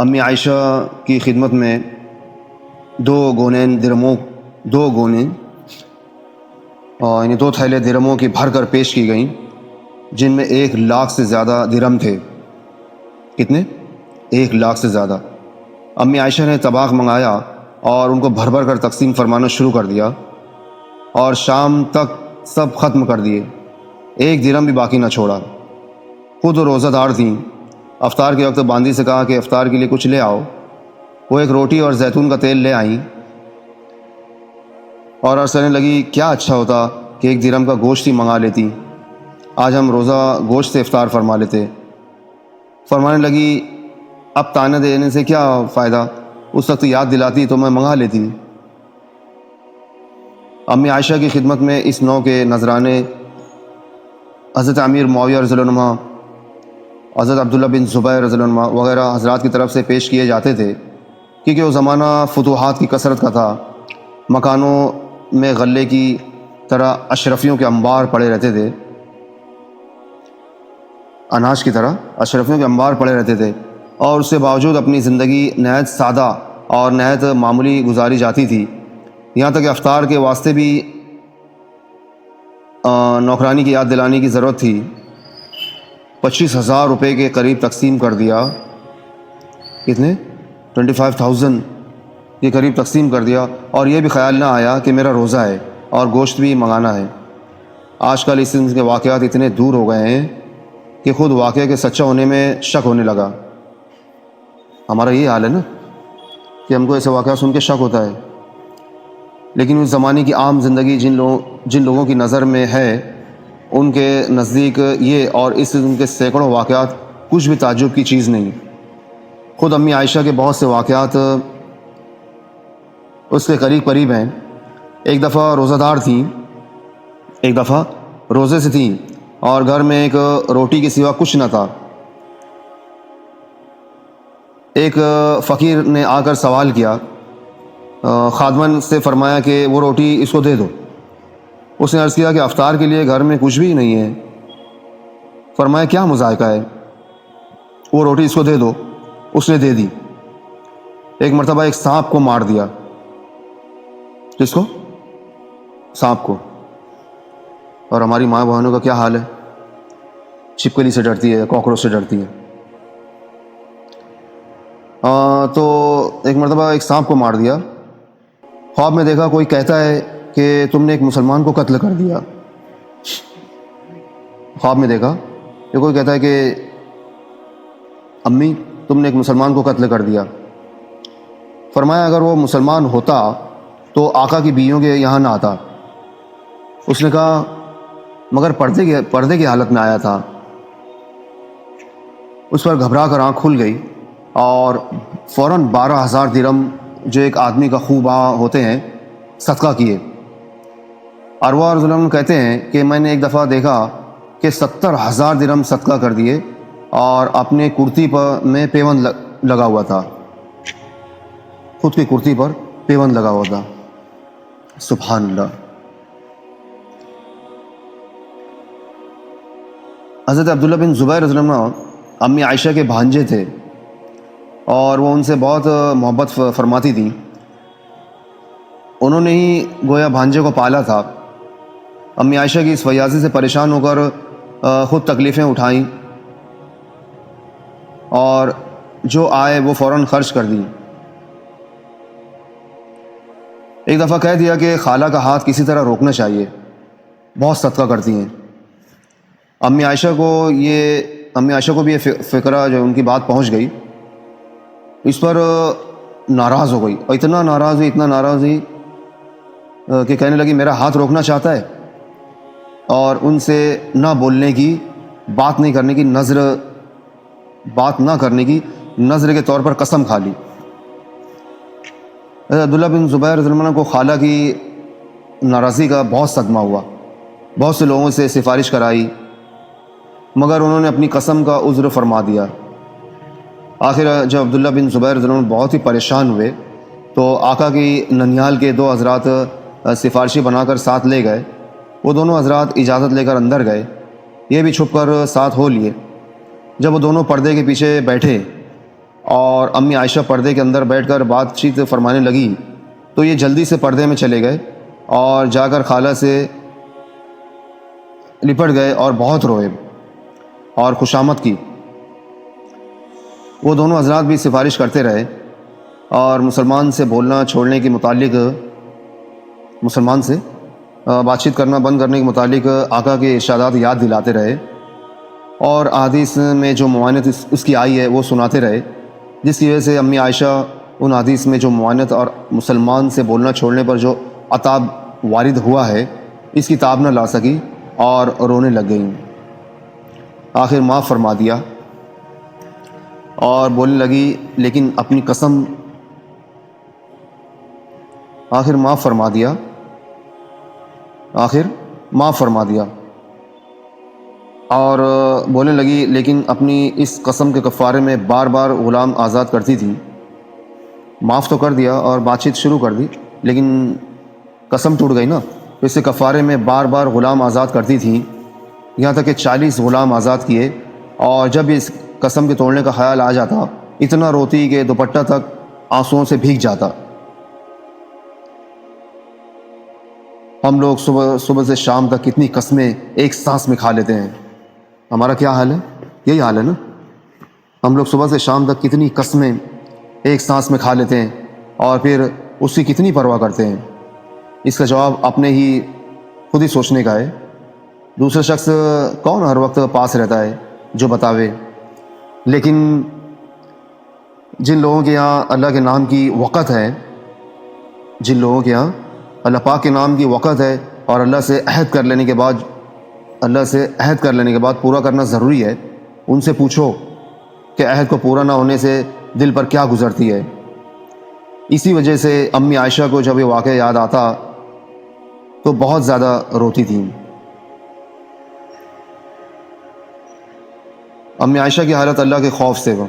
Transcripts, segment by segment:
امی عائشہ کی خدمت میں دو گونیں یعنی 2 تھیلے درہموں کی بھر کر پیش کی گئیں، جن میں 1,00,000 سے زیادہ درہم تھے۔ کتنے؟ 1,00,000 سے زیادہ۔ امی عائشہ نے طباخ منگایا اور ان کو بھر بھر کر تقسیم فرمانا شروع کر دیا، اور شام تک سب ختم کر دیے، 1 درہم بھی باقی نہ چھوڑا۔ خود روزہ دار تھیں۔ افطار کے وقت باندی سے کہا کہ افطار کے لیے کچھ لے آؤ۔ وہ 1 روٹی اور زیتون کا تیل لے آئیں اور عرض کرنے لگی، کیا اچھا ہوتا کہ 1 درہم کا گوشت ہی منگا لیتی، آج ہم روزہ گوشت سے افطار فرما لیتے۔ فرمانے لگی، اب تانے دینے سے کیا فائدہ، اس وقت یاد دلاتی تو میں منگا لیتی۔ امی عائشہ کی خدمت میں اس نوع کے نذرانے حضرت امیر معاویہ رضی اللہ عنہ، حضرت عبداللہ بن زبیر رضی اللہ عنہ وغیرہ حضرات کی طرف سے پیش کیے جاتے تھے، کیونکہ وہ زمانہ فتوحات کی کثرت کا تھا۔ مکانوں میں غلے کی طرح اشرفیوں کے انبار پڑے رہتے تھے، اناج کی طرح اشرفیوں کے انبار پڑے رہتے تھے، اور اس کے باوجود اپنی زندگی نہایت سادہ اور نہایت معمولی گزاری جاتی تھی۔ یہاں تک کہ افطار کے واسطے بھی نوکرانی کی یاد دلانے کی ضرورت تھی۔ 25,000 روپے کے قریب تقسیم کر دیا۔ کتنے؟ 25,000 کے قریب تقسیم کر دیا، اور یہ بھی خیال نہ آیا کہ میرا روزہ ہے اور گوشت بھی منگانا ہے۔ آج کل اس قسم کے واقعات اتنے دور ہو گئے ہیں کہ خود واقعے کے سچا ہونے میں شک ہونے لگا۔ ہمارا یہ حال ہے نا کہ ہم کو ایسے واقعات سن کے شک ہوتا ہے، لیکن اس زمانے کی عام زندگی جن لوگوں کی نظر میں ہے، ان کے نزدیک یہ اور اس قسم کے سینکڑوں واقعات کچھ بھی تعجب کی چیز نہیں۔ خود امی عائشہ کے بہت سے واقعات اس کے قریب ہیں۔ ایک دفعہ روزہ دار تھیں، ایک دفعہ روزے سے تھیں، اور گھر میں ایک روٹی کے سوا کچھ نہ تھا۔ ایک فقیر نے آ کر سوال کیا، خادمن سے فرمایا کہ وہ روٹی اس کو دے دو۔ اس نے عرض کیا کہ افطار کے لیے گھر میں کچھ بھی نہیں ہے۔ فرمایا، کیا مذائقہ ہے، وہ روٹی اس کو دے دو۔ اس نے دے دی۔ ایک مرتبہ ایک سانپ کو مار دیا۔ کس کو؟ سانپ کو۔ اور ہماری ماں بہنوں کا کیا حال ہے؟ چھپکلی سے ڈرتی ہے، کاکروچ سے ڈرتی ہے۔ تو ایک مرتبہ ایک سانپ کو مار دیا۔ خواب میں دیکھا کوئی کہتا ہے کہ تم نے ایک مسلمان کو قتل کر دیا۔ خواب میں دیکھا کہ کوئی کہتا ہے کہ امی تم نے ایک مسلمان کو قتل کر دیا۔ فرمایا، اگر وہ مسلمان ہوتا تو آقا کی بیویوں کے یہاں نہ آتا۔ اس نے کہا، مگر پردے کی حالت میں آیا تھا۔ اس پر گھبرا کر آنکھ کھل گئی، اور فوراً 12,000 درہم جو ایک آدمی کا خوب ہوتے ہیں صدقہ کیے۔ عروہ رضی اللہ عنہ کہتے ہیں کہ میں نے ایک دفعہ دیکھا کہ 70,000 درہم صدقہ کر دیے، اور اپنے کرتی میں پیوند لگا ہوا تھا، خود کی کرتی پر پیوند لگا ہوا تھا۔ سبحان اللہ۔ حضرت عبداللہ بن زبیر رضی اللہ عنہ امی عائشہ کے بھانجے تھے، اور وہ ان سے بہت محبت فرماتی تھیں۔ انہوں نے ہی گویا بھانجے کو پالا تھا۔ امی عائشہ کی اس فیاضی سے پریشان ہو کر خود تکلیفیں اٹھائیں، اور جو آئے وہ فوراً خرچ کر دی۔ ایک دفعہ کہہ دیا کہ خالہ کا ہاتھ کسی طرح روکنا چاہیے، بہت صدقہ کرتی ہیں۔ امی عائشہ کو بھی یہ فکرہ جو ان کی بات پہنچ گئی، اس پر ناراض ہو گئی، اور اتنا ناراض ہوئی کہ کہنے لگی میرا ہاتھ روکنا چاہتا ہے، اور ان سے نہ بولنے کی، بات نہ کرنے کی نظر کے طور پر قسم کھا لی۔ عبداللہ بن زبیر رضی اللہ عنہ کو خالہ کی ناراضی کا بہت صدمہ ہوا، بہت سے لوگوں سے سفارش کرائی، مگر انہوں نے اپنی قسم کا عذر فرما دیا۔ آخر جب عبداللہ بن زبیر رضی اللہ عنہ بہت ہی پریشان ہوئے تو آقا کی ننیال کے 2 حضرات سفارشی بنا کر ساتھ لے گئے۔ وہ دونوں حضرات اجازت لے کر اندر گئے، یہ بھی چھپ کر ساتھ ہو لیے۔ جب وہ دونوں پردے کے پیچھے بیٹھے اور امی عائشہ پردے کے اندر بیٹھ کر بات چیت فرمانے لگی تو یہ جلدی سے پردے میں چلے گئے اور جا کر خالہ سے لپٹ گئے اور بہت روئے اور خوشامد کی۔ وہ دونوں حضرات بھی سفارش کرتے رہے اور مسلمان سے بولنا چھوڑنے کے متعلق، مسلمان سے بات چیت کرنا بند کرنے کے متعلق آقا کے ارشادات یاد دلاتے رہے، اور احادیث میں جو معاونت اس کی آئی ہے وہ سناتے رہے، جس کی وجہ سے امی عائشہ ان حدیث میں جو معاونت اور مسلمان سے بولنا چھوڑنے پر جو عتاب وارد ہوا ہے اس کی تاب نہ لا سکی اور رونے لگ گئیں۔ آخر معاف فرما دیا اور بولنے لگی لیکن اپنی قسم، آخر معاف فرما دیا اور بولنے لگی لیکن اپنی اس قسم کے کفارے میں بار بار غلام آزاد کرتی تھی۔ معاف تو کر دیا اور بات چیت شروع کر دی، لیکن قسم ٹوٹ گئی نا، تو اس کے کفارے میں بار بار غلام آزاد کرتی تھی، یہاں تک کہ 40 غلام آزاد کیے، اور جب اس قسم کے توڑنے کا خیال آ جاتا اتنا روتی کہ دوپٹہ تک آنسوؤں سے بھیگ جاتا۔ ہم لوگ صبح سے شام تک کتنی قسمیں ایک سانس میں کھا لیتے ہیں، ہمارا کیا حال ہے؟ یہی حال ہے نا، ہم لوگ صبح سے شام تک کتنی قسمیں ایک سانس میں کھا لیتے ہیں اور پھر اس کی کتنی پرواہ کرتے ہیں؟ اس کا جواب اپنے ہی خود ہی سوچنے کا ہے۔ دوسرا شخص کون ہر وقت پاس رہتا ہے جو بتاوے؟ لیکن جن لوگوں کے یہاں اللہ کے نام کی وقت ہے، جن لوگوں کے یہاں اللہ پاک کے نام کی وقت ہے اور اللہ سے عہد کر لینے کے بعد پورا کرنا ضروری ہے، ان سے پوچھو کہ عہد کو پورا نہ ہونے سے دل پر کیا گزرتی ہے۔ اسی وجہ سے امی عائشہ کو جب یہ واقعہ یاد آتا تو بہت زیادہ روتی تھیں۔ امی عائشہ کی حالت اللہ کے خوف سے وہ،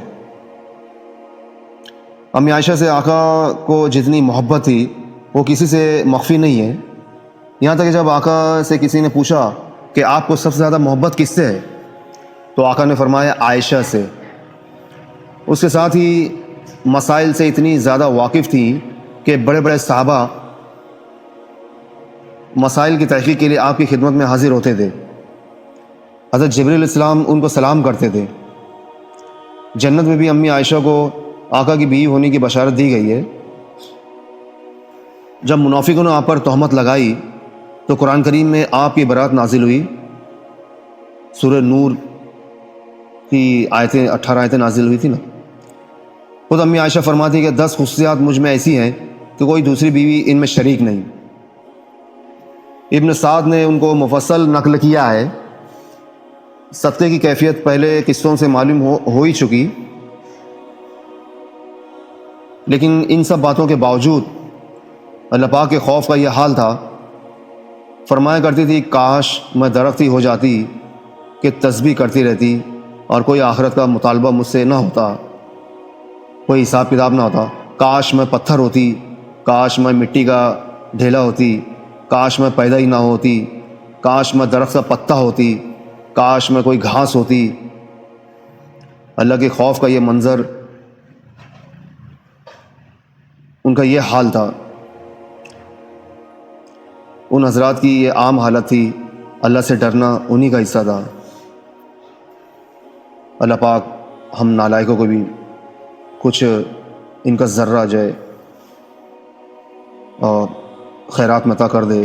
امی عائشہ سے آقا کو جتنی محبت تھی وہ کسی سے مخفی نہیں ہے، یہاں تک کہ جب آقا سے کسی نے پوچھا کہ آپ کو سب سے زیادہ محبت کس سے ہے تو آقا نے فرمایا عائشہ سے۔ اس کے ساتھ ہی مسائل سے اتنی زیادہ واقف تھی کہ بڑے بڑے صحابہ مسائل کی تحقیق کے لیے آپ کی خدمت میں حاضر ہوتے تھے۔ حضرت جبریل علیہ السلام ان کو سلام کرتے تھے۔ جنت میں بھی امی عائشہ کو آقا کی بیوی ہونے کی بشارت دی گئی ہے۔ جب منافقوں نے آپ پر تہمت لگائی تو قرآن کریم میں آپ کی برات نازل ہوئی، سورہ نور کی 18 آیتیں نازل ہوئی تھی نا۔ خود امی عائشہ فرماتی کہ 10 خصوصیات مجھ میں ایسی ہیں کہ کوئی دوسری بیوی ان میں شریک نہیں۔ ابن سعد نے ان کو مفصل نقل کیا ہے۔ صدقے کی کیفیت پہلے قصوں سے معلوم ہو ہی چکی، لیکن ان سب باتوں کے باوجود اللہ پاک کے خوف کا یہ حال تھا۔ فرمایا کرتی تھی کاش میں درخت ہی ہو جاتی کہ تسبیح کرتی رہتی اور کوئی آخرت کا مطالبہ مجھ سے نہ ہوتا، کوئی حساب کتاب نہ ہوتا۔ کاش میں پتھر ہوتی، کاش میں مٹی کا ڈھیلا ہوتی، کاش میں پیدا ہی نہ ہوتی، کاش میں درخت کا پتا ہوتی، کاش میں کوئی گھاس ہوتی۔ اللہ کے خوف کا یہ منظر، ان کا یہ حال تھا۔ ان حضرات کی یہ عام حالت تھی، اللہ سے ڈرنا انہی کا حصہ تھا۔ اللہ پاک ہم نالائقوں کو بھی کچھ ان کا ذرہ جو ہے اور خیرات میں عطا کر دے،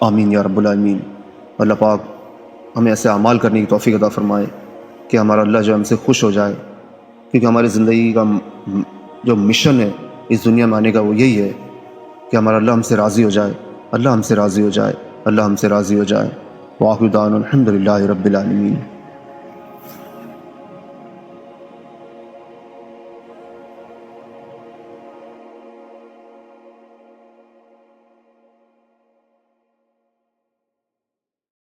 آمین یا رب العالمین۔ اللہ پاک ہمیں ایسے اعمال کرنے کی توفیق عطا فرمائے کہ ہمارا اللہ جو ہم سے خوش ہو جائے، کیونکہ ہماری زندگی کا جو مشن ہے اس دنیا میں آنے کا وہ یہی ہے کہ ہمارا اللہ ہم سے راضی ہو جائے، اللہ ہم سے راضی ہو جائے، اللہ ہم سے راضی ہو جائے۔ وآخر دعوانا الحمد للہ رب العالمین۔